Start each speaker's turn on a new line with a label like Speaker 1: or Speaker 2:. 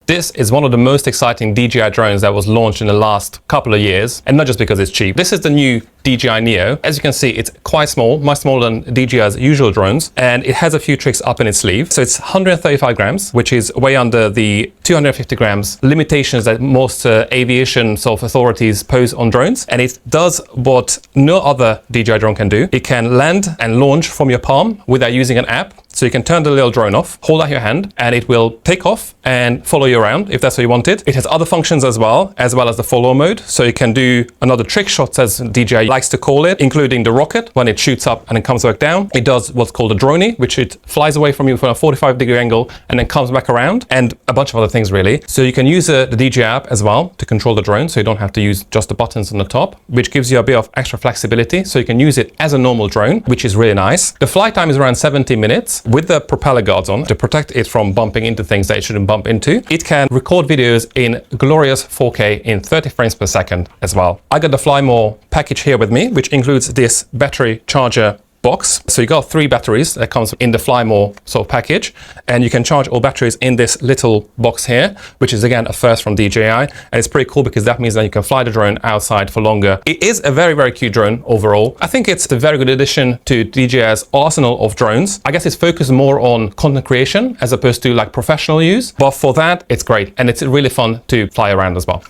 Speaker 1: This is one of the most exciting DJI drones that was launched in the last couple of years, and not just because it's cheap. This is the new DJI Neo. As you can see, it's quite small, much smaller than DJI's usual drones, and it has a few tricks up in its sleeve. So it's 135 grams, which is way under the 250 grams limitations that most aviation sort of authorities pose on drones. And it does what no other DJI drone can do. It can land and launch from your palm without using an app. So you can turn the little drone off, hold out your hand, and it will take off and follow you around if that's what you wanted. It has other functions as well as the follow mode. So you can do another trick shots, as DJI likes to call it, including the rocket when it shoots up and it comes back down. It does what's called a droney, which it flies away from you from a 45-degree angle and then comes back around, and a bunch of other things really. So you can use the DJI app as well to control the drone, so you don't have to use just the buttons on the top, which gives you a bit of extra flexibility. So you can use it as a normal drone, which is really nice. The flight time is around 70 minutes with the propeller guards on to protect it from bumping into things that it shouldn't bump into. It can record videos in glorious 4K in 30 frames per second as well. I got the Fly More package here with me, which includes this battery charger box. So you got 3 batteries that comes in the Fly More sort of package, and you can charge all batteries in this little box here, which is again a first from DJI, and it's pretty cool because that means that you can fly the drone outside for longer. It is a very, very cute drone overall. I think it's a very good addition to DJI's arsenal of drones. I guess it's focused more on content creation as opposed to like professional use, but for that it's great, and it's really fun to fly around as well.